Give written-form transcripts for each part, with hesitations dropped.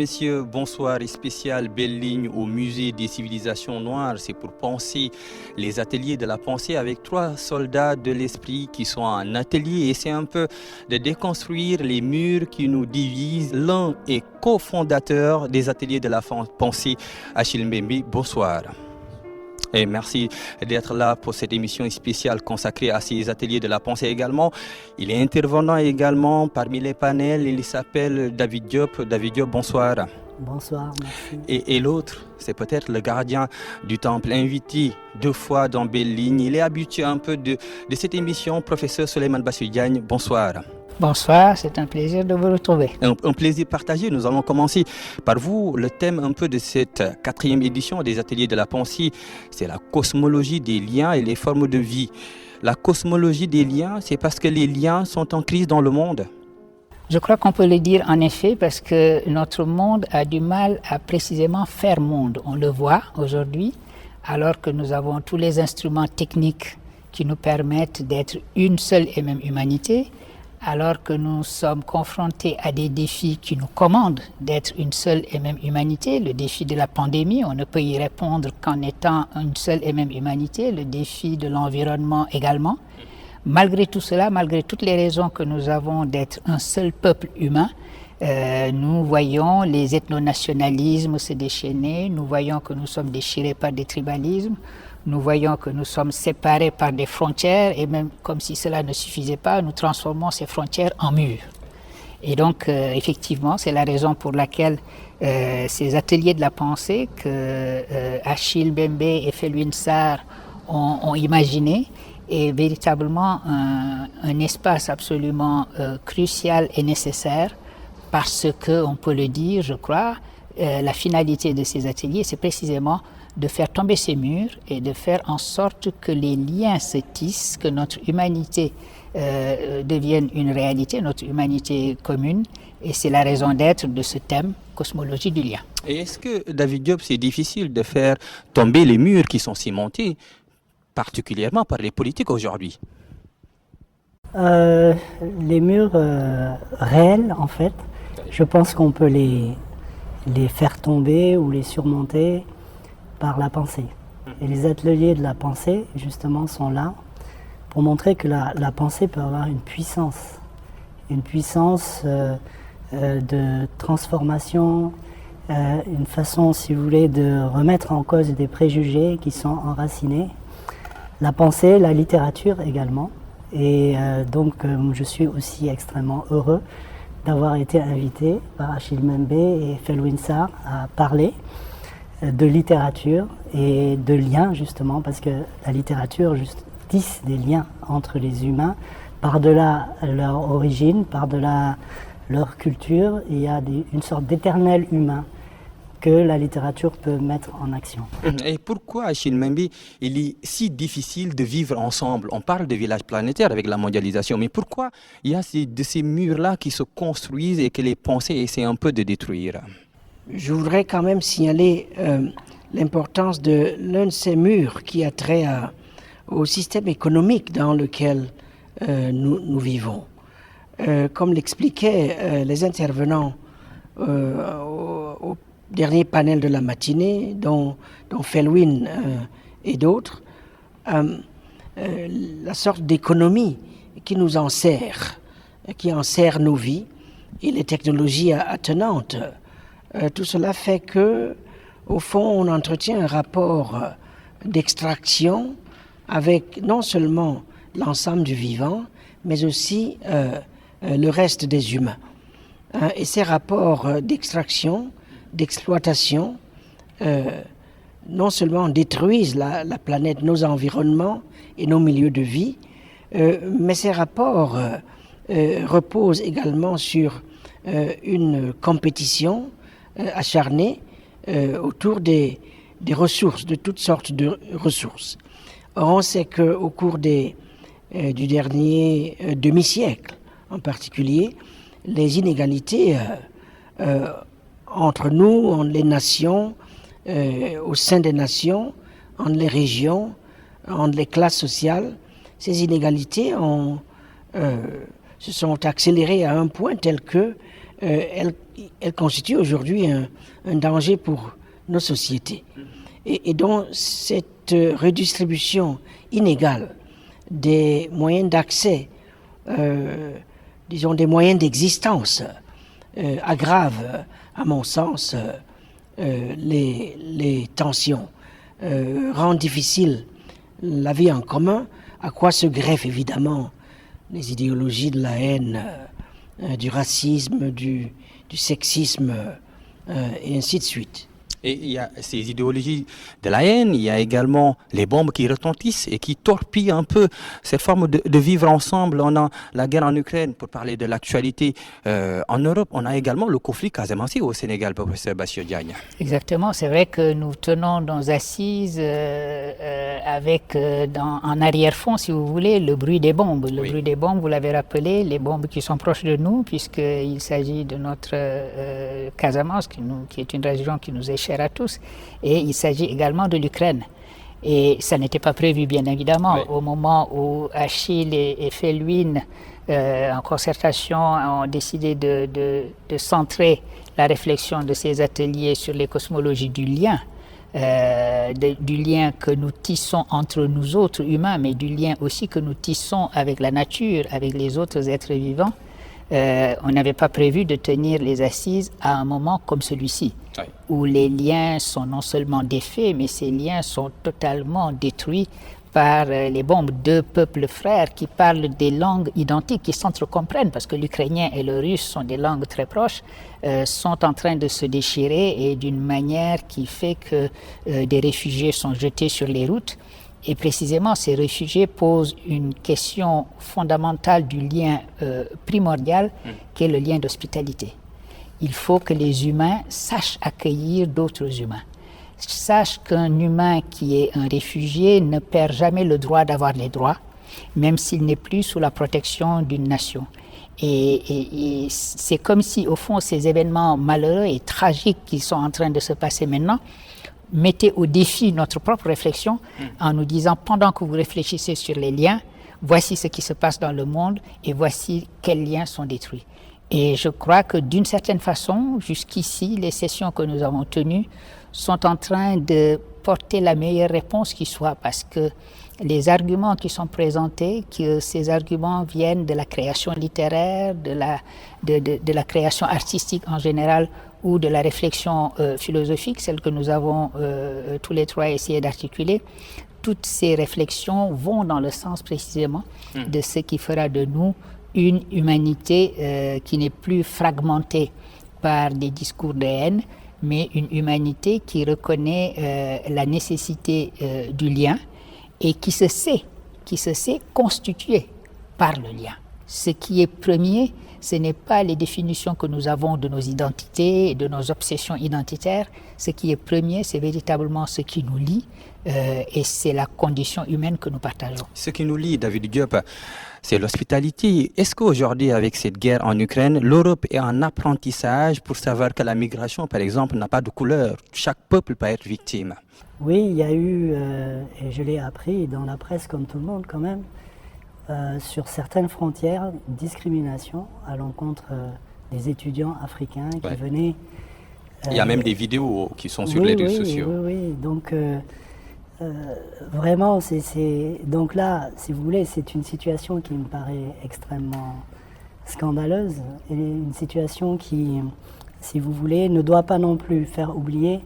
Messieurs, bonsoir et spécial belle ligne au musée des civilisations noires. C'est pour penser les ateliers de la pensée avec 3 soldats de l'esprit qui sont en atelier et c'est un peu de déconstruire les murs qui nous divisent. L'un est cofondateur des ateliers de la pensée, Achille Mbembe. Bonsoir. Et merci d'être là pour cette émission spéciale consacrée à ces ateliers de la pensée également. Il est intervenant également parmi les panels. Il s'appelle David Diop. David Diop, bonsoir. Bonsoir, merci. Et l'autre, c'est peut-être le gardien du temple, invité 2 fois dans Belle Ligne. Il est habitué un peu de cette émission, professeur Souleymane Bassirou Diagne. Bonsoir. Bonsoir, c'est un plaisir de vous retrouver. Un plaisir partagé. Nous allons commencer par vous. Le thème un peu de cette 4e édition des ateliers de la pensée, c'est la cosmologie des liens et les formes de vie. La cosmologie des liens, c'est parce que les liens sont en crise dans le monde. Je crois qu'on peut le dire en effet parce que notre monde a du mal à précisément faire monde. On le voit aujourd'hui, alors que nous avons tous les instruments techniques qui nous permettent d'être une seule et même humanité. Alors que nous sommes confrontés à des défis qui nous commandent d'être une seule et même humanité, le défi de la pandémie, on ne peut y répondre qu'en étant une seule et même humanité, le défi de l'environnement également. Malgré tout cela, malgré toutes les raisons que nous avons d'être un seul peuple humain, nous voyons les ethnonationalismes se déchaîner, nous voyons que nous sommes déchirés par des tribalismes, nous voyons que nous sommes séparés par des frontières et même comme si cela ne suffisait pas, nous transformons ces frontières en murs. Et donc, effectivement, c'est la raison pour laquelle ces ateliers de la pensée que Achille Mbembe et Felwine Sarr ont imaginé est véritablement un espace absolument crucial et nécessaire parce que, on peut le dire, je crois, la finalité de ces ateliers, c'est précisément de faire tomber ces murs et de faire en sorte que les liens se tissent, que notre humanité devienne une réalité, notre humanité commune. Et c'est la raison d'être de ce thème, cosmologie du lien. Et est-ce que, David Diop, c'est difficile de faire tomber les murs qui sont cimentés, particulièrement par les politiques aujourd'hui? Les murs réels, en fait, je pense qu'on peut les faire tomber ou les surmonter par la pensée. Et les ateliers de la pensée, justement, sont là pour montrer que la pensée peut avoir une puissance de transformation, une façon, si vous voulez, de remettre en cause des préjugés qui sont enracinés. La pensée, la littérature également. Et donc, je suis aussi extrêmement heureux d'avoir été invité par Achille Mbembe et Felwine Sarr à parler de littérature et de liens, justement, parce que la littérature tisse des liens entre les humains, par-delà leur origine, par-delà leur culture, il y a une sorte d'éternel humain que la littérature peut mettre en action. Et pourquoi, Achille Mbembe, il est si difficile de vivre ensemble? On parle de village planétaire avec la mondialisation, mais pourquoi il y a ces murs-là qui se construisent et que les pensées essaient un peu de détruire? Je voudrais quand même signaler l'importance de l'un de ces murs qui a trait au système économique dans lequel nous vivons. Comme l'expliquaient les intervenants au dernier panel de la matinée, dont Felwine et d'autres, la sorte d'économie qui nous enserre, qui enserre nos vies et les technologies attenantes. Tout cela fait que, au fond, on entretient un rapport d'extraction avec non seulement l'ensemble du vivant, mais aussi le reste des humains. Et ces rapports d'extraction, d'exploitation, non seulement détruisent la planète, nos environnements et nos milieux de vie, mais ces rapports reposent également sur une compétition acharnée autour des ressources, de toutes sortes de ressources. Or, on sait qu'au cours du dernier demi-siècle, en particulier, les inégalités entre nous, entre les nations, au sein des nations, entre les régions, entre les classes sociales, ces inégalités se sont accélérées à un point tel que elles elle constitue aujourd'hui un danger pour nos sociétés. Et donc, cette redistribution inégale des moyens d'accès, disons des moyens d'existence, aggrave, à mon sens, les tensions, rend difficile la vie en commun, à quoi se greffent évidemment les idéologies de la haine, du racisme, du sexisme, et ainsi de suite. Et il y a ces idéologies de la haine, il y a également les bombes qui retentissent et qui torpillent un peu cette forme de vivre ensemble. On a la guerre en Ukraine, pour parler de l'actualité en Europe. On a également le conflit casamançais au Sénégal, professeur Bassirou Diagne. Exactement, c'est vrai que nous tenons nos assises avec en arrière-fond, si vous voulez, le bruit des bombes. Le bruit des bombes, vous l'avez rappelé, les bombes qui sont proches de nous, puisqu'il s'agit de notre Casamance, qui est une région qui nous est chère à tous, et il s'agit également de l'Ukraine. Et ça n'était pas prévu, bien évidemment, au moment où Achille et Felwine, en concertation, ont décidé de centrer la réflexion de ces ateliers sur les cosmologies du lien, du lien que nous tissons entre nous autres humains, mais du lien aussi que nous tissons avec la nature, avec les autres êtres vivants. On n'avait pas prévu de tenir les assises à un moment comme celui-ci, où les liens sont non seulement défaits, mais ces liens sont totalement détruits par les bombes. Deux peuples frères qui parlent des langues identiques, qui s'entrecomprennent, parce que l'ukrainien et le russe sont des langues très proches, sont en train de se déchirer, et d'une manière qui fait que des réfugiés sont jetés sur les routes. Et précisément, ces réfugiés posent une question fondamentale du lien primordial, qui est le lien d'hospitalité. Il faut que les humains sachent accueillir d'autres humains. Sachent qu'un humain qui est un réfugié ne perd jamais le droit d'avoir les droits, même s'il n'est plus sous la protection d'une nation. Et c'est comme si, au fond, ces événements malheureux et tragiques qui sont en train de se passer maintenant mettaient au défi notre propre réflexion en nous disant, pendant que vous réfléchissez sur les liens, voici ce qui se passe dans le monde et voici quels liens sont détruits. Et je crois que d'une certaine façon, jusqu'ici, les sessions que nous avons tenues sont en train de porter la meilleure réponse qui soit, parce que les arguments qui sont présentés, que ces arguments viennent de la création littéraire, de la création artistique en général, ou de la réflexion philosophique, celle que nous avons tous les trois essayé d'articuler, toutes ces réflexions vont dans le sens précisément de ce qui fera de nous une humanité qui n'est plus fragmentée par des discours de haine, mais une humanité qui reconnaît la nécessité du lien et qui se sait constituée par le lien. Ce qui est premier, ce n'est pas les définitions que nous avons de nos identités et de nos obsessions identitaires. Ce qui est premier, c'est véritablement ce qui nous lie et c'est la condition humaine que nous partageons. Ce qui nous lie, David Diop, c'est l'hospitalité. Est-ce qu'aujourd'hui, avec cette guerre en Ukraine, l'Europe est en apprentissage pour savoir que la migration, par exemple, n'a pas de couleur? Chaque peuple peut être victime. Oui, il y a eu, et je l'ai appris dans la presse comme tout le monde quand même, sur certaines frontières, discrimination à l'encontre des étudiants africains qui venaient... Il y a même des vidéos qui sont sur les réseaux sociaux. Oui. Donc, vraiment, donc là, si vous voulez, c'est une situation qui me paraît extrêmement scandaleuse et une situation qui, si vous voulez, ne doit pas non plus faire oublier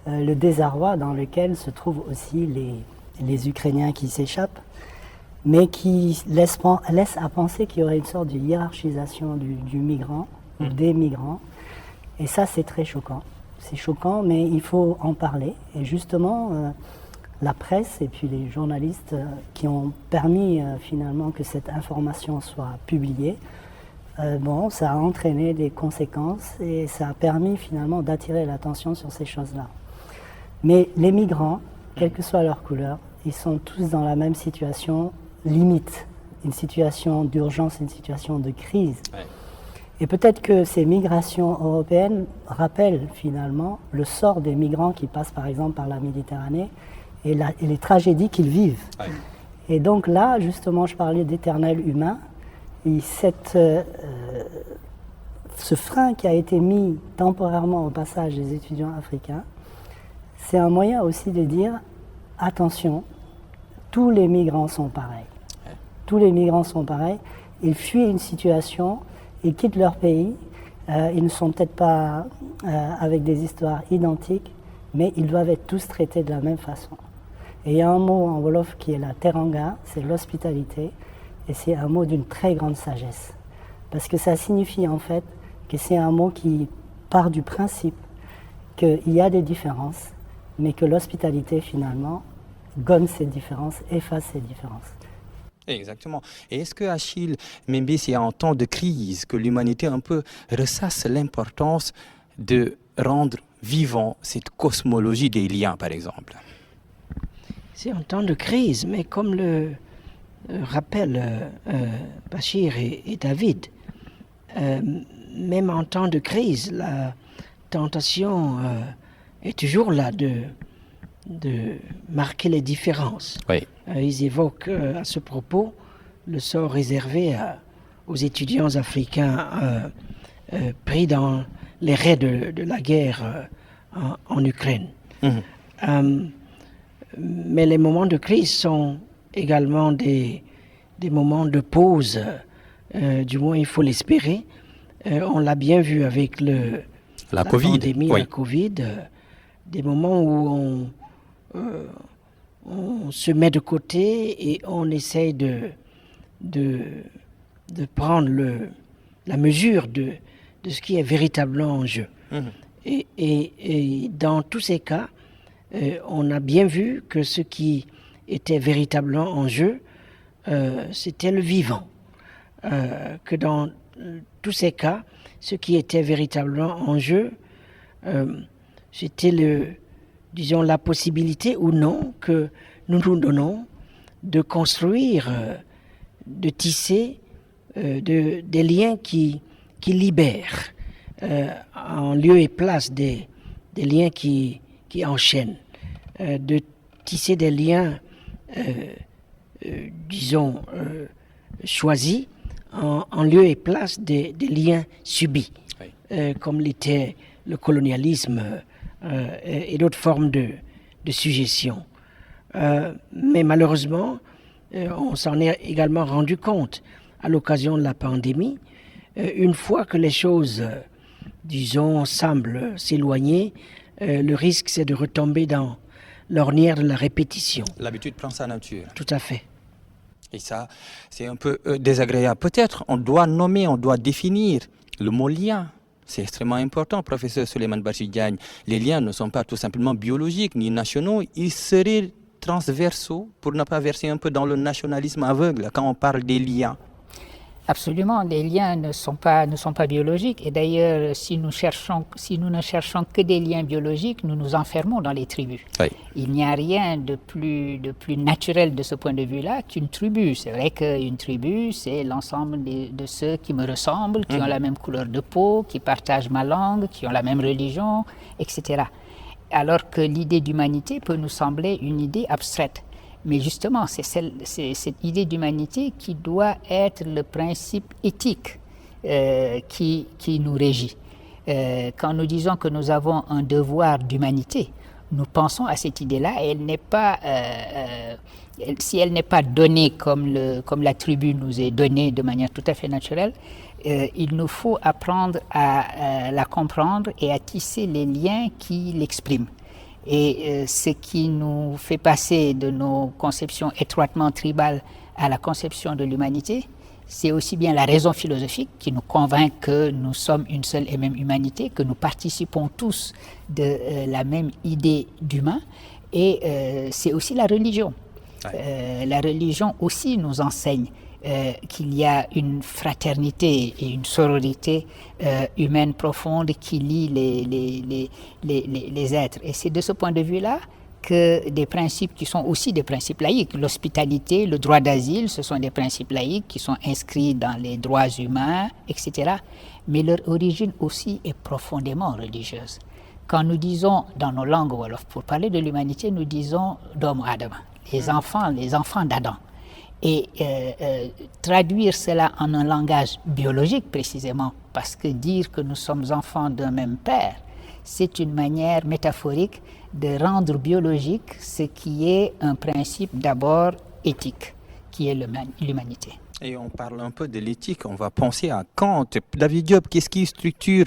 le désarroi dans lequel se trouvent aussi les Ukrainiens qui s'échappent, mais qui laisse à penser qu'il y aurait une sorte de hiérarchisation du migrant ou des migrants. Et ça, c'est très choquant. C'est choquant, mais il faut en parler. Et justement, la presse et puis les journalistes qui ont permis finalement que cette information soit publiée, ça a entraîné des conséquences et ça a permis finalement d'attirer l'attention sur ces choses-là. Mais les migrants, quelle que soit leur couleur, ils sont tous dans la même situation limite, une situation d'urgence, une situation de crise. Ouais. Et peut-être que ces migrations européennes rappellent finalement le sort des migrants qui passent par exemple par la Méditerranée et les tragédies qu'ils vivent. Ouais. Et donc là, justement, je parlais d'éternel humain, et cette ce frein qui a été mis temporairement au passage des étudiants africains, c'est un moyen aussi de dire attention, tous les migrants sont pareils. Tous les migrants sont pareils. Ils fuient une situation, ils quittent leur pays. Ils ne sont peut-être pas avec des histoires identiques, mais ils doivent être tous traités de la même façon. Et il y a un mot en Wolof qui est la teranga, c'est l'hospitalité, et c'est un mot d'une très grande sagesse. Parce que ça signifie en fait que c'est un mot qui part du principe qu'il y a des différences, mais que l'hospitalité finalement gomme ces différences, efface ces différences. Exactement. Et est-ce que Achille Mbembe, c'est en temps de crise que l'humanité un peu ressasse l'importance de rendre vivant cette cosmologie des liens, par exemple? C'est en temps de crise, mais comme le rappellent Bachir et David, même en temps de crise, la tentation est toujours là de marquer les différences. Oui. Ils évoquent à ce propos le sort réservé aux étudiants africains pris dans les raids de la guerre en Ukraine. Mais les moments de crise sont également des moments de pause, du moins il faut l'espérer. On l'a bien vu avec la pandémie, oui. La Covid, des moments où on se met de côté et on essaye de prendre la mesure de ce qui est véritablement en jeu. Et dans tous ces cas, on a bien vu que ce qui était véritablement en jeu, c'était le vivant. Que dans tous ces cas, ce qui était véritablement en jeu, c'était disons, la possibilité ou non que nous nous donnons de construire, de tisser des liens qui libèrent, en lieu et place des liens qui enchaînent, de tisser des liens, disons, choisis, en lieu et place des liens subis, oui. Comme l'était le colonialisme et d'autres formes de sujétion. Mais malheureusement, on s'en est également rendu compte à l'occasion de la pandémie. Une fois que les choses, disons, semblent s'éloigner, le risque c'est de retomber dans l'ornière de la répétition. L'habitude prend sa nature. Tout à fait. Et ça, c'est un peu désagréable. Peut-être on doit nommer, on doit définir le mot lien. C'est extrêmement important, professeur Souleymane Bachir Diagne. Les liens ne sont pas tout simplement biologiques ni nationaux, ils seraient transversaux pour ne pas verser un peu dans le nationalisme aveugle quand on parle des liens. Absolument, les liens ne sont pas biologiques. Et d'ailleurs, si nous ne cherchons que des liens biologiques, nous nous enfermons dans les tribus. Oui. Il n'y a rien de plus naturel de ce point de vue-là qu'une tribu. C'est vrai qu'une tribu, c'est l'ensemble de ceux qui me ressemblent, qui ont la même couleur de peau, qui partagent ma langue, qui ont la même religion, etc. Alors que l'idée d'humanité peut nous sembler une idée abstraite. Mais justement, c'est cette idée d'humanité qui doit être le principe éthique qui nous régit. Quand nous disons que nous avons un devoir d'humanité, nous pensons à cette idée-là et elle n'est pas, si elle n'est pas donnée comme la tribu nous est donnée de manière tout à fait naturelle, il nous faut apprendre à la comprendre et à tisser les liens qui l'expriment. Et ce qui nous fait passer de nos conceptions étroitement tribales à la conception de l'humanité, c'est aussi bien la raison philosophique qui nous convainc que nous sommes une seule et même humanité, que nous participons tous de la même idée d'humain, et c'est aussi la religion. La religion aussi nous enseigne qu'il y a une fraternité et une sororité humaine profonde qui lie les êtres. Et c'est de ce point de vue-là que des principes qui sont aussi des principes laïques, l'hospitalité, le droit d'asile, ce sont des principes laïques qui sont inscrits dans les droits humains, etc. Mais leur origine aussi est profondément religieuse. Quand nous disons dans nos langues wolof, pour parler de l'humanité, nous disons Doomu Adama, les enfants d'Adam. Et traduire cela en un langage biologique précisément, parce que dire que nous sommes enfants d'un même père, c'est une manière métaphorique de rendre biologique ce qui est un principe d'abord éthique, qui est l'humanité. Et on parle un peu de l'éthique, on va penser à Kant. David Diop, qu'est-ce qui structure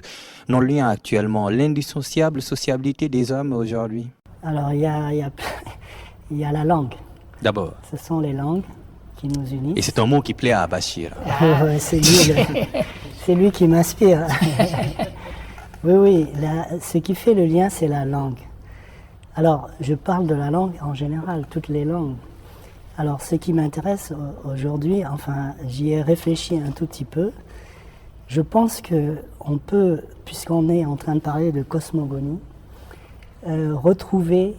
nos liens actuellement, l'indissociable sociabilité des hommes aujourd'hui? Alors, il y a la langue. D'abord. Ce sont les langues qui nous unissent. Et c'est un mot qui plaît à Bachir. C'est lui qui m'inspire. Oui, ce qui fait le lien, c'est la langue. Alors, je parle de la langue en général, toutes les langues. Alors, ce qui m'intéresse aujourd'hui, enfin, j'y ai réfléchi un tout petit peu. Je pense qu'on peut, puisqu'on est en train de parler de cosmogonie, retrouver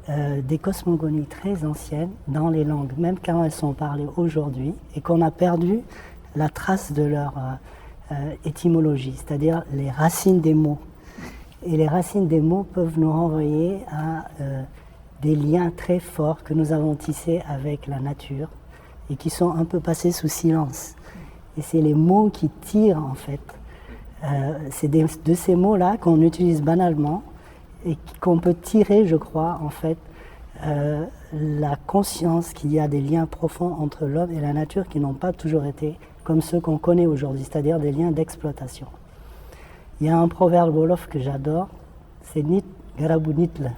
des cosmogonies très anciennes dans les langues, même quand elles sont parlées aujourd'hui, et qu'on a perdu la trace de leur étymologie, c'est-à-dire les racines des mots. Et les racines des mots peuvent nous renvoyer à des liens très forts que nous avons tissés avec la nature et qui sont un peu passés sous silence. Et c'est les mots qui tirent en fait. C'est de ces mots-là qu'on utilise banalement et qu'on peut tirer, je crois, en fait, la conscience qu'il y a des liens profonds entre l'homme et la nature qui n'ont pas toujours été comme ceux qu'on connaît aujourd'hui, c'est-à-dire des liens d'exploitation. Il y a un proverbe wolof que j'adore, c'est Nit Garabu Nitle.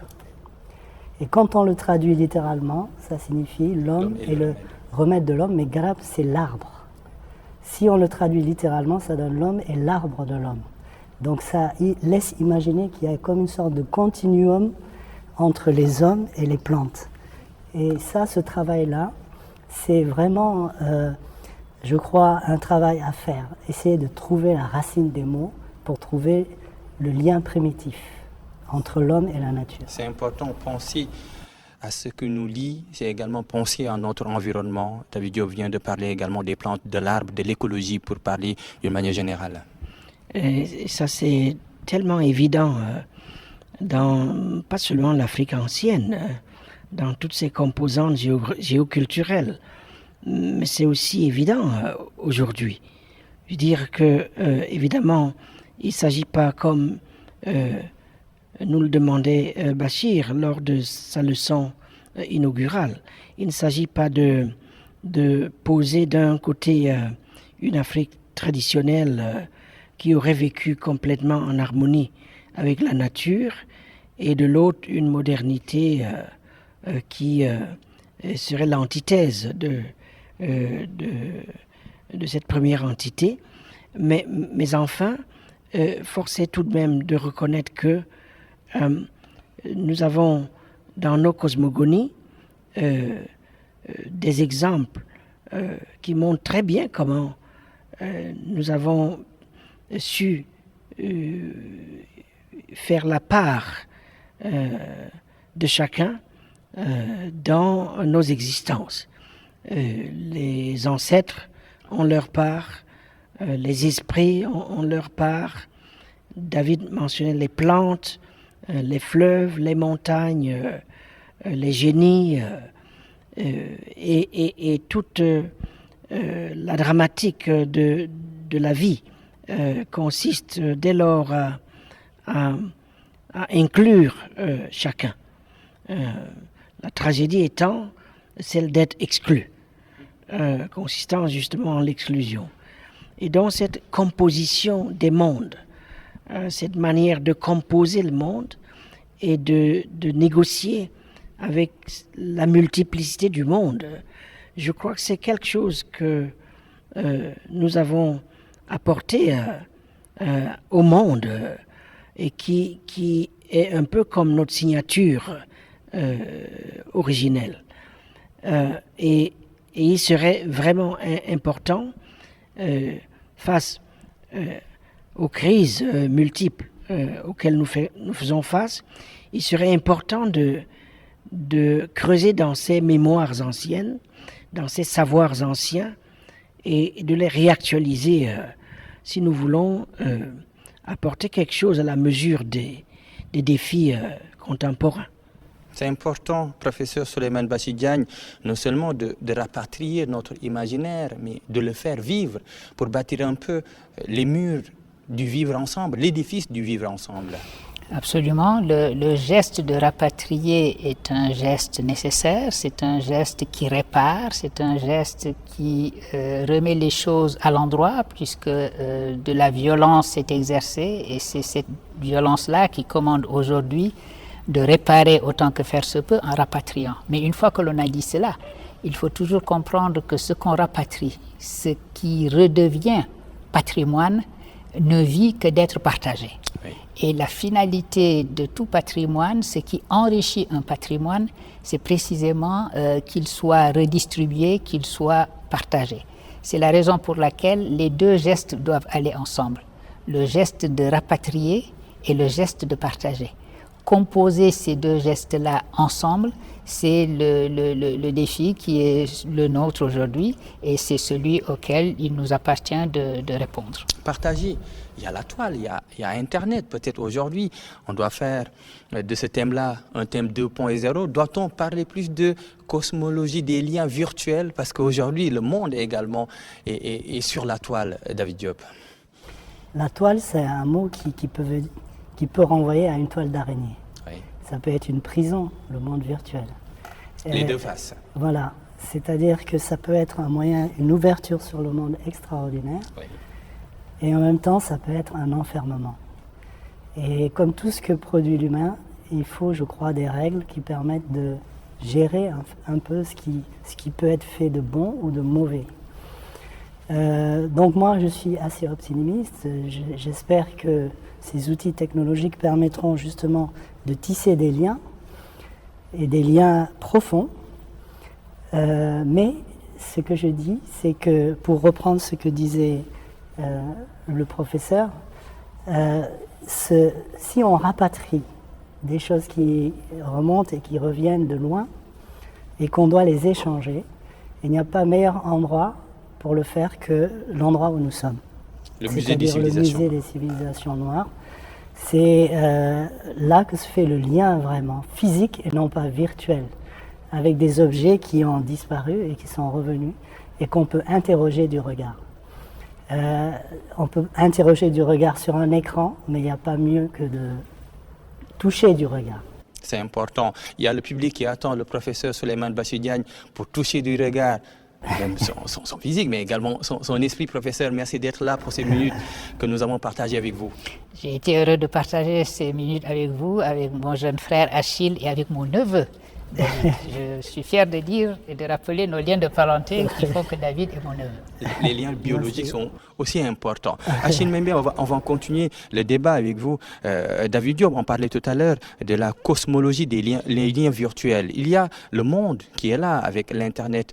Et quand on le traduit littéralement, ça signifie l'homme est le remède de l'homme, mais Garab, c'est l'arbre. Si on le traduit littéralement, ça donne l'homme est l'arbre de l'homme. Donc ça laisse imaginer qu'il y a comme une sorte de continuum entre les hommes et les plantes. Et ça, ce travail-là, c'est vraiment, je crois, un travail à faire. Essayer de trouver la racine des mots pour trouver le lien primitif entre l'homme et la nature. C'est important, penser à ce que nous lie, c'est également penser à notre environnement. David Diop vient de parler également des plantes, de l'arbre, de l'écologie, pour parler d'une manière générale. Et ça, c'est tellement évident dans pas seulement l'Afrique ancienne, dans toutes ses composantes géoculturelles, mais c'est aussi évident aujourd'hui. Je veux dire que, évidemment, il ne s'agit pas comme nous le demandait Bachir lors de sa leçon inaugurale. Il ne s'agit pas de poser d'un côté une Afrique traditionnelle qui aurait vécu complètement en harmonie avec la nature et de l'autre une modernité qui serait l'antithèse de cette première entité. Mais enfin, force est tout de même de reconnaître que nous avons dans nos cosmogonies des exemples qui montrent très bien comment nous avons su faire la part de chacun dans nos existences. Les ancêtres ont leur part, les esprits ont leur part. David mentionnait les plantes, les fleuves, les montagnes, les génies et toute la dramatique de la vie consiste dès lors à inclure chacun. La tragédie étant celle d'être exclu, consistant justement en l'exclusion. Et dans cette composition des mondes, cette manière de composer le monde et de négocier avec la multiplicité du monde, je crois que c'est quelque chose que nous avons apporté au monde et qui est un peu comme notre signature originelle. Et il serait vraiment important, face aux crises multiples auxquelles nous faisons face, il serait important de creuser dans ces mémoires anciennes, dans ces savoirs anciens, et de les réactualiser si nous voulons apporter quelque chose à la mesure des défis contemporains. C'est important, professeur Souleymane Bachir Diagne, non seulement de rapatrier notre imaginaire, mais de le faire vivre pour bâtir un peu les murs du vivre ensemble, l'édifice du vivre ensemble. Absolument. Le geste de rapatrier est un geste nécessaire, c'est un geste qui répare, c'est un geste qui remet les choses à l'endroit puisque de la violence s'est exercée et c'est cette violence-là qui commande aujourd'hui de réparer autant que faire se peut en rapatriant. Mais une fois que l'on a dit cela, il faut toujours comprendre que ce qu'on rapatrie, ce qui redevient patrimoine, ne vit que d'être partagé. Oui. Et la finalité de tout patrimoine, ce qui enrichit un patrimoine, c'est précisément qu'il soit redistribué, qu'il soit partagé. C'est la raison pour laquelle les deux gestes doivent aller ensemble. Le geste de rapatrier et le geste de partager. Composer ces deux gestes-là ensemble, c'est le défi qui est le nôtre aujourd'hui et c'est celui auquel il nous appartient de répondre. Partager, il y a la toile, il y a Internet. Peut-être aujourd'hui, on doit faire de ce thème-là un thème 2.0. Doit-on parler plus de cosmologie des liens virtuels? Parce qu'aujourd'hui, le monde également est sur la toile, David Diop. La toile, c'est un mot qui peut renvoyer à une toile d'araignée. Oui. Ça peut être une prison, le monde virtuel. Les deux faces. Voilà, c'est-à-dire que ça peut être un moyen, une ouverture sur le monde extraordinaire, Oui. et en même temps, ça peut être un enfermement. Et comme tout ce que produit l'humain, il faut, je crois, des règles qui permettent de gérer un peu ce qui peut être fait de bon ou de mauvais. Donc moi, je suis assez optimiste. J'espère que ces outils technologiques permettront justement de tisser des liens, et des liens profonds. Mais ce que je dis, c'est que, pour reprendre ce que disait le professeur, si on rapatrie des choses qui remontent et qui reviennent de loin, et qu'on doit les échanger, il n'y a pas meilleur endroit pour le faire que l'endroit où nous sommes. Le musée des C'est-à-dire civilisations. le musée des civilisations noires. C'est là que se fait le lien vraiment physique et non pas virtuel, avec des objets qui ont disparu et qui sont revenus et qu'on peut interroger du regard. On peut interroger du regard sur un écran, mais il n'y a pas mieux que de toucher du regard. C'est important. Il y a le public qui attend le professeur Souleymane Bassirou Diagne pour toucher du regard. Même son physique, mais également son esprit. Professeur, merci d'être là pour ces minutes que nous avons partagées avec vous. J'ai été heureux de partager ces minutes avec vous, avec mon jeune frère Achille et avec mon neveu David. Je suis fier de dire et de rappeler nos liens de parenté qui font que David est mon neveu. Les liens biologiques sont aussi importants. Achille Mbembe, on va continuer le débat avec vous. David Diop, on parlait tout à l'heure de la cosmologie des liens, les liens virtuels. Il y a le monde qui est là avec l'Internet.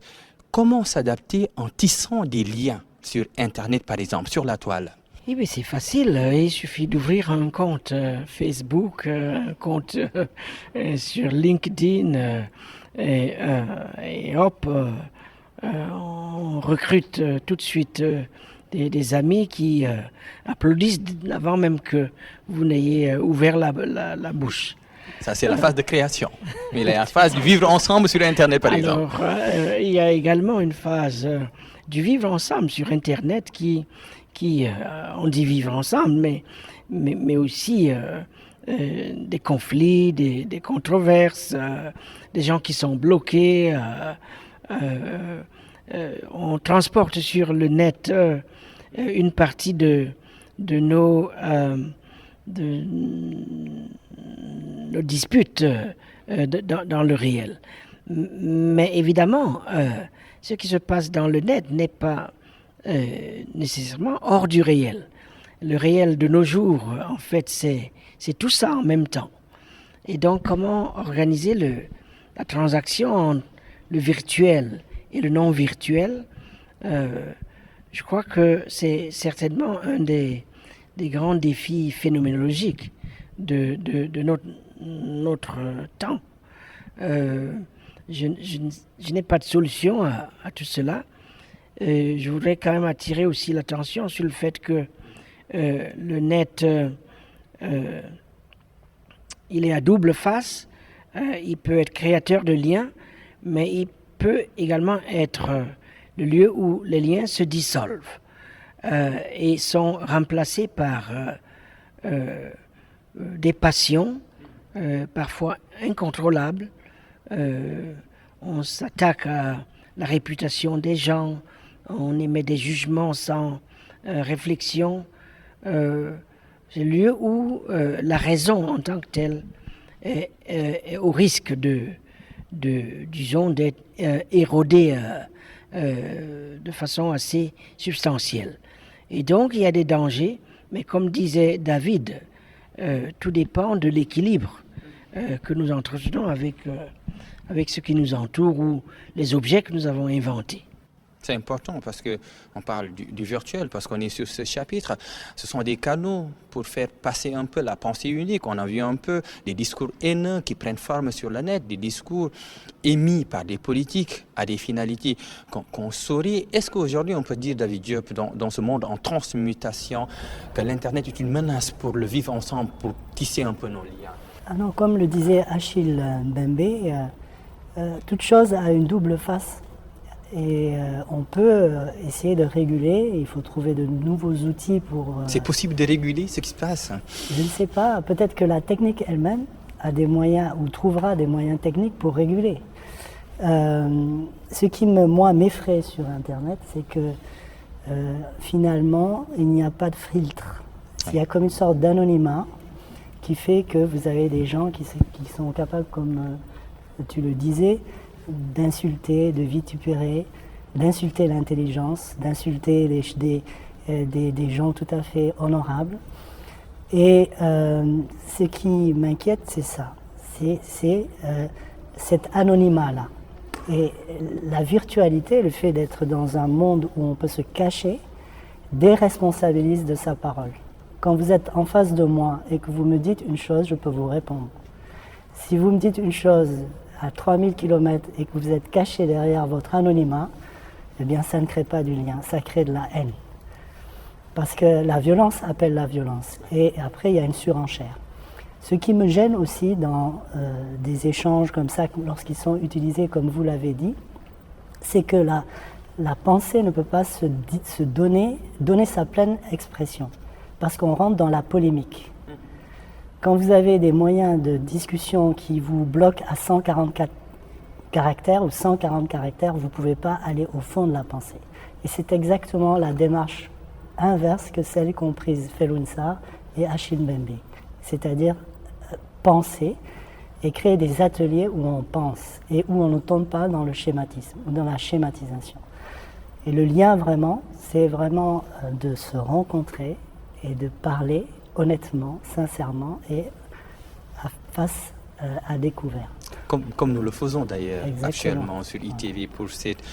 Comment s'adapter en tissant des liens sur Internet, par exemple, sur la toile? Eh bien, c'est facile, il suffit d'ouvrir un compte Facebook, un compte sur LinkedIn, et hop, on recrute tout de suite des amis qui applaudissent avant même que vous n'ayez ouvert la bouche. Ça, c'est la phase de création. Mais il y a la phase du vivre ensemble sur Internet, par exemple. Alors, il y a également une phase du vivre ensemble sur Internet qui on dit vivre ensemble, mais aussi des conflits, des controverses, des gens qui sont bloqués. On transporte sur le net une partie de nos disputes dans le réel. Mais évidemment, ce qui se passe dans le net n'est pas nécessairement hors du réel. Le réel de nos jours, en fait, c'est tout ça en même temps. Et donc, comment organiser la transaction entre le virtuel et le non virtuel? Je crois que c'est certainement un des grands défis phénoménologiques de notre temps. Je n'ai pas de solution à tout cela. Je voudrais quand même attirer aussi l'attention sur le fait que le net, il est à double face. Il peut être créateur de liens, mais il peut également être le lieu où les liens se dissolvent. et sont remplacés par des passions parfois incontrôlables. On s'attaque à la réputation des gens, on émet des jugements sans réflexion. C'est le lieu où la raison en tant que telle est au risque disons, d'être érodée de façon assez substantielle. Et donc il y a des dangers, mais comme disait David, tout dépend de l'équilibre que nous entretenons avec ce qui nous entoure ou les objets que nous avons inventés. C'est important parce qu'on parle du virtuel, parce qu'on est sur ce chapitre. Ce sont des canaux pour faire passer un peu la pensée unique. On a vu un peu des discours haineux qui prennent forme sur le net, des discours émis par des politiques à des finalités qu'on saurait. Est-ce qu'aujourd'hui on peut dire, David Diop, dans ce monde en transmutation, que l'Internet est une menace pour le vivre ensemble, pour tisser un peu nos liens? Ah non, comme le disait Achille Mbembe, toute chose a une double face. Et on peut essayer de réguler, il faut trouver de nouveaux outils pour... C'est possible de réguler ce qui se passe? Je ne sais pas, peut-être que la technique elle-même a des moyens, ou trouvera des moyens techniques pour réguler. Ce qui m'effraie sur Internet, c'est que finalement, il n'y a pas de filtre. Il y a comme une sorte d'anonymat qui fait que vous avez des gens qui sont capables, comme tu le disais, d'insulter, de vitupérer, d'insulter l'intelligence, d'insulter des gens tout à fait honorables. Et ce qui m'inquiète, c'est ça, c'est cet anonymat-là. Et la virtualité, le fait d'être dans un monde où on peut se cacher, déresponsabilise de sa parole. Quand vous êtes en face de moi et que vous me dites une chose, je peux vous répondre. Si vous me dites une chose à 3000 km et que vous êtes caché derrière votre anonymat, eh bien ça ne crée pas du lien, ça crée de la haine. Parce que la violence appelle la violence. Et après, il y a une surenchère. Ce qui me gêne aussi dans des échanges comme ça, lorsqu'ils sont utilisés comme vous l'avez dit, c'est que la pensée ne peut pas se donner sa pleine expression. Parce qu'on rentre dans la polémique. Quand vous avez des moyens de discussion qui vous bloquent à 144 caractères ou 140 caractères, vous ne pouvez pas aller au fond de la pensée. Et c'est exactement la démarche inverse que celle qu'ont prise Felwine Sarr et Achille Mbembe. C'est-à-dire penser et créer des ateliers où on pense et où on ne tombe pas dans le schématisme ou dans la schématisation. Et le lien vraiment, c'est vraiment de se rencontrer et de parler honnêtement, sincèrement et face à découvert. Comme nous le faisons d'ailleurs Exactement. Actuellement sur ITV pour cette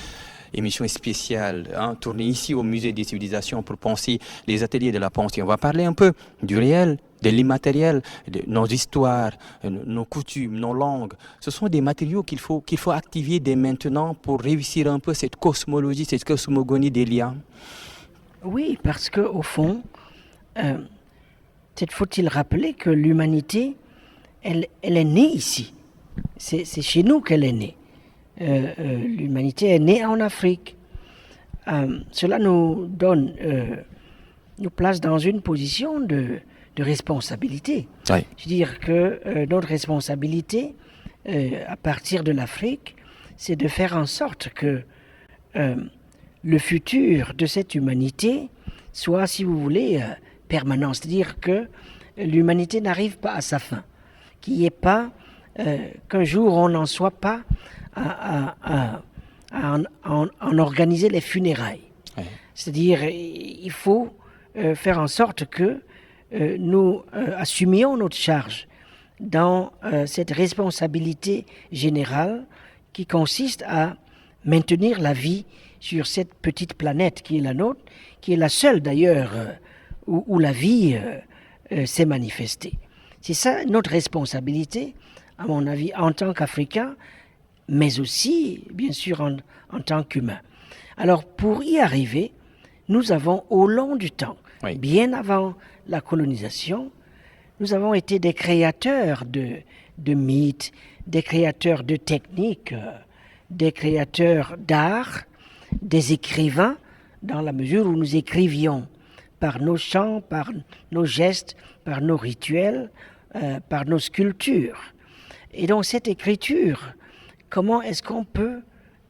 émission spéciale, tournée ici au Musée des Civilisations pour penser les ateliers de la pensée. On va parler un peu du réel, de l'immatériel, de nos histoires, nos coutumes, nos langues. Ce sont des matériaux qu'il faut activer dès maintenant pour réussir un peu cette cosmologie, cette cosmogonie des liens. Oui, parce qu'au fond, peut-être faut-il rappeler que l'humanité, elle est née ici. C'est chez nous qu'elle est née. L'humanité est née en Afrique. Cela nous place dans une position de responsabilité. Oui. Je veux dire que notre responsabilité, à partir de l'Afrique, c'est de faire en sorte que le futur de cette humanité soit, si vous voulez, permanent. C'est-à-dire que l'humanité n'arrive pas à sa fin. Qu'il n'y ait pas, qu'un jour on n'en soit pas à en organiser les funérailles. Oui. C'est-à-dire, il faut faire en sorte que nous assumions notre charge dans cette responsabilité générale qui consiste à maintenir la vie sur cette petite planète qui est la nôtre, qui est la seule d'ailleurs où la vie s'est manifestée. C'est ça notre responsabilité, à mon avis, en tant qu'Africains, mais aussi, bien sûr, en tant qu'humains. Alors, pour y arriver, nous avons, au long du temps, oui, bien avant la colonisation, nous avons été des créateurs de mythes, des créateurs de techniques, des créateurs d'art, des écrivains, dans la mesure où nous écrivions par nos chants, par nos gestes, par nos rituels, par nos sculptures. Et donc cette écriture, comment est-ce qu'on peut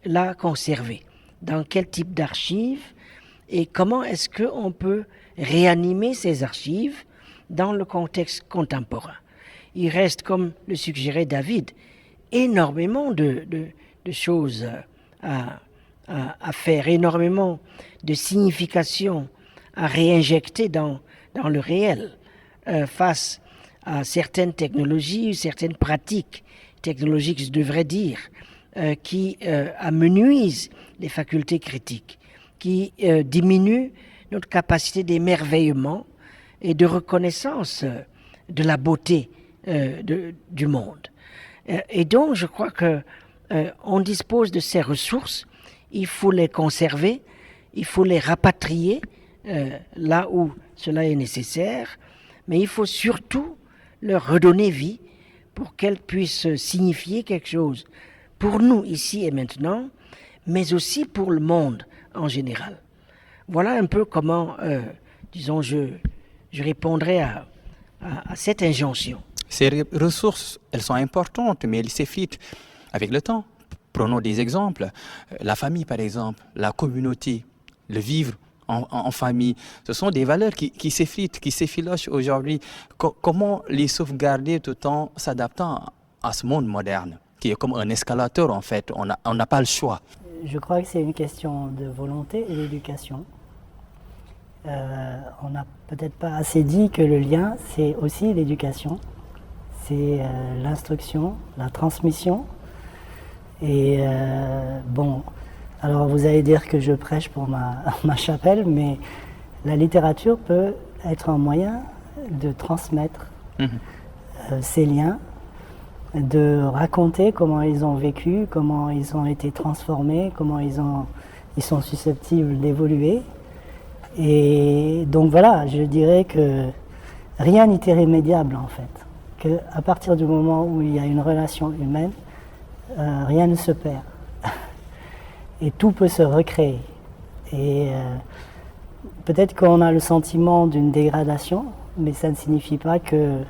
la conserver? Dans quel type d'archives? Et comment est-ce qu'on peut réanimer ces archives dans le contexte contemporain? Il reste, comme le suggérait David, énormément de choses à faire, énormément de significations à réinjecter dans le réel face à certaines technologies, certaines pratiques technologiques, je devrais dire, qui amenuisent les facultés critiques, qui diminuent notre capacité d'émerveillement et de reconnaissance de la beauté du monde. Et donc, je crois que on dispose de ces ressources, il faut les conserver, il faut les rapatrier là où cela est nécessaire, mais il faut surtout leur redonner vie pour qu'elles puissent signifier quelque chose pour nous ici et maintenant, mais aussi pour le monde en général. Voilà un peu comment, disons, je répondrai à cette injonction. Ces ressources, elles sont importantes, mais elles s'effritent avec le temps. Prenons des exemples. La famille, par exemple, la communauté, le vivre en famille. Ce sont des valeurs qui s'effritent, qui s'effilochent aujourd'hui. Comment les sauvegarder tout en s'adaptant à ce monde moderne, qui est comme un escalator en fait, on n'a pas le choix. Je crois que c'est une question de volonté et d'éducation. On n'a peut-être pas assez dit que le lien, c'est aussi l'éducation. C'est l'instruction, la transmission. Et bon, alors vous allez dire que je prêche pour ma chapelle, mais la littérature peut être un moyen de transmettre ces liens, de raconter comment ils ont vécu, comment ils ont été transformés, comment ils sont susceptibles d'évoluer. Et donc voilà, je dirais que rien n'est irrémédiable en fait. Qu'à partir du moment où il y a une relation humaine, rien ne se perd. Et tout peut se recréer. Et peut-être qu'on a le sentiment d'une dégradation, mais ça ne signifie pas que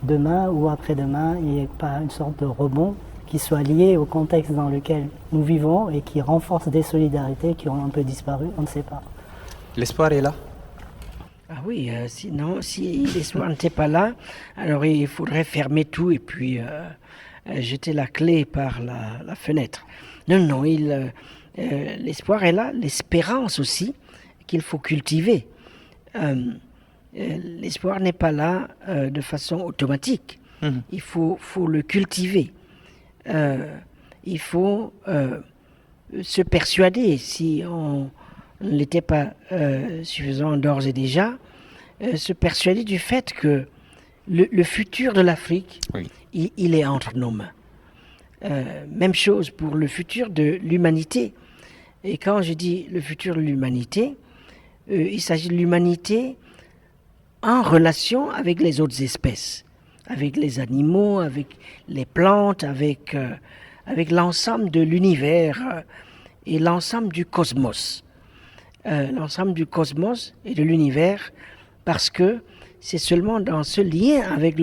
demain ou après-demain, il n'y ait pas une sorte de rebond qui soit lié au contexte dans lequel nous vivons et qui renforce des solidarités qui ont un peu disparu, on ne sait pas. L'espoir est là. Ah oui, sinon, si l'espoir n'était pas là, alors il faudrait fermer tout et puis jeter la clé par la fenêtre. Non, l'espoir est là, l'espérance aussi qu'il faut cultiver. L'espoir n'est pas là de façon automatique. Il faut le cultiver. Il faut se persuader, si on ne l'était pas suffisant d'ores et déjà, se persuader du fait que le futur de l'Afrique, oui, il est entre nos mains. Même chose pour le futur de l'humanité. Et quand je dis le futur de l'humanité, il s'agit de l'humanité en relation avec les autres espèces, avec les animaux, avec les plantes, avec l'ensemble de l'univers et l'ensemble du cosmos. L'ensemble du cosmos et de l'univers, parce que c'est seulement dans ce lien avec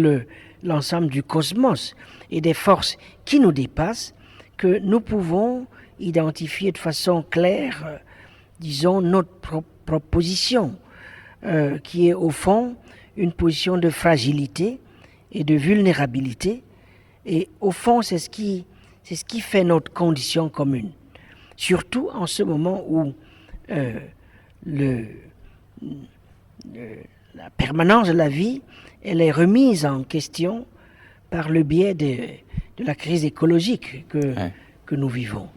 l'ensemble du cosmos et des forces qui nous dépassent que nous pouvons identifier de façon claire, disons, notre propre position, qui est au fond une position de fragilité et de vulnérabilité. Et au fond, c'est ce qui fait notre condition commune. Surtout en ce moment où la permanence de la vie, elle est remise en question par le biais de la crise écologique que nous vivons.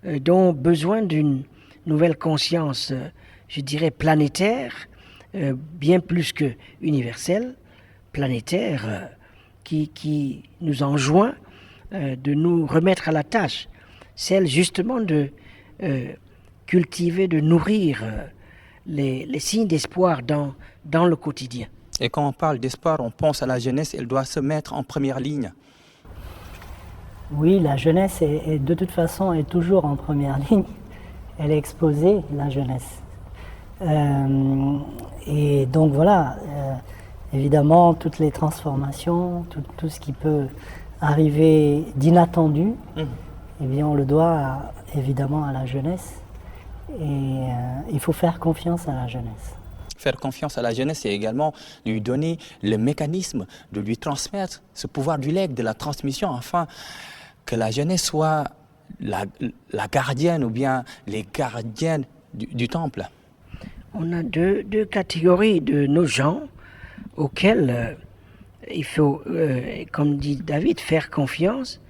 Donc, besoin d'une nouvelle conscience, je dirais, planétaire, bien plus que universelle, planétaire, qui nous enjoint de nous remettre à la tâche, celle justement de cultiver, de nourrir les signes d'espoir dans le quotidien. Et quand on parle d'espoir, on pense à la jeunesse, elle doit se mettre en première ligne. Oui, la jeunesse est de toute façon est toujours en première ligne. Elle est exposée, la jeunesse. Et donc voilà, évidemment, toutes les transformations, tout ce qui peut arriver d'inattendu, eh bien, on le doit évidemment à la jeunesse. Et il faut faire confiance à la jeunesse. Faire confiance à la jeunesse et également lui donner le mécanisme de lui transmettre ce pouvoir du legs, de la transmission, afin que la jeunesse soit la gardienne ou bien les gardiennes du temple. On a deux catégories de nos gens auxquels il faut, comme dit David, faire confiance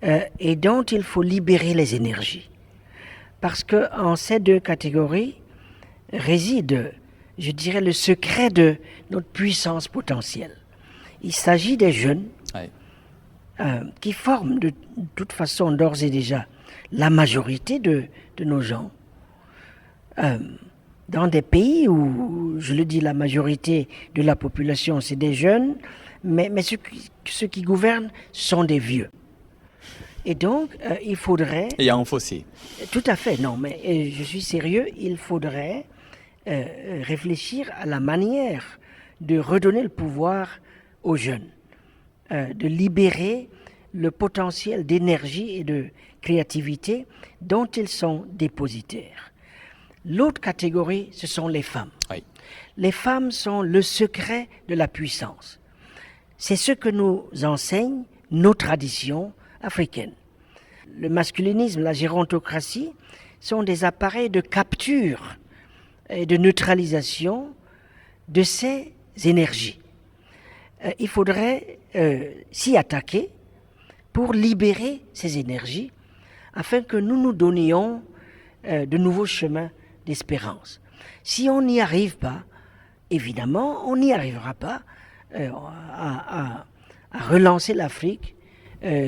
et dont il faut libérer les énergies. Parce qu'en ces deux catégories réside, je dirais, le secret de notre puissance potentielle. Il s'agit des jeunes qui forment de toute façon d'ores et déjà la majorité de nos gens. Dans des pays où, je le dis, la majorité de la population, c'est des jeunes, mais ceux qui gouvernent sont des vieux. Et donc, il faudrait... Il y a un fossé. Tout à fait, non, mais je suis sérieux, il faudrait réfléchir à la manière de redonner le pouvoir aux jeunes, de libérer le potentiel d'énergie et de créativité dont ils sont dépositaires. L'autre catégorie, ce sont les femmes. Oui. Les femmes sont le secret de la puissance. C'est ce que nous enseignent nos traditions africaines. Le masculinisme, la gérontocratie sont des appareils de capture et de neutralisation de ces énergies. Il faudrait s'y attaquer pour libérer ces énergies afin que nous nous donnions de nouveaux chemins d'espérance. Si on n'y arrive pas, évidemment, on n'y arrivera pas à relancer l'Afrique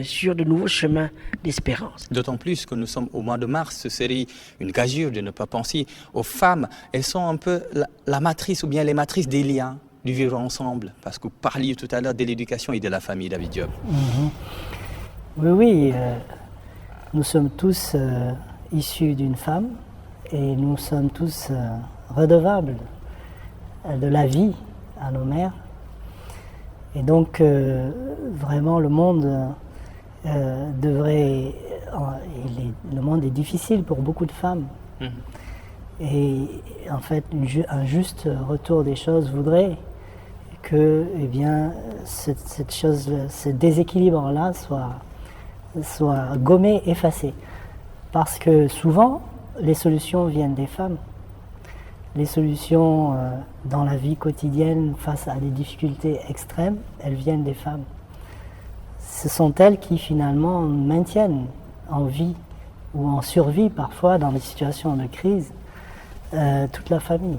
sur de nouveaux chemins d'espérance. D'autant plus que nous sommes au mois de mars, ce serait une gageure de ne pas penser aux femmes. Elles sont un peu la matrice ou bien les matrices des liens du vivre ensemble. Parce que vous parliez tout à l'heure de l'éducation et de la famille, David Diop. Oui, nous sommes tous issus d'une femme et nous sommes tous redevables de la vie à nos mères. Et donc, vraiment, le monde le monde est difficile pour beaucoup de femmes. Et en fait, un juste retour des choses voudrait que, eh bien, ce déséquilibre-là soit gommé, effacé. Parce que souvent, les solutions viennent des femmes. Les solutions dans la vie quotidienne face à des difficultés extrêmes, elles viennent des femmes. Ce sont elles qui finalement maintiennent en vie ou en survie parfois dans des situations de crise toute la famille.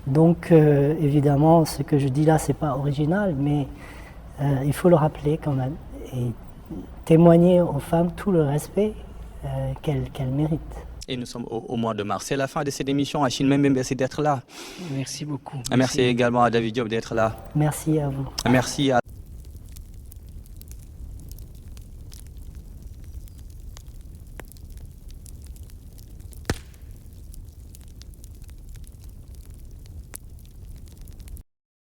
Donc évidemment ce que je dis là c'est pas original mais il faut le rappeler quand même et témoigner aux femmes tout le respect qu'elles méritent. Et nous sommes au mois de mars. C'est la fin de cette émission. Achille Mbembe, merci d'être là. Merci beaucoup. Merci également à David Diop d'être là. Merci à vous. Merci à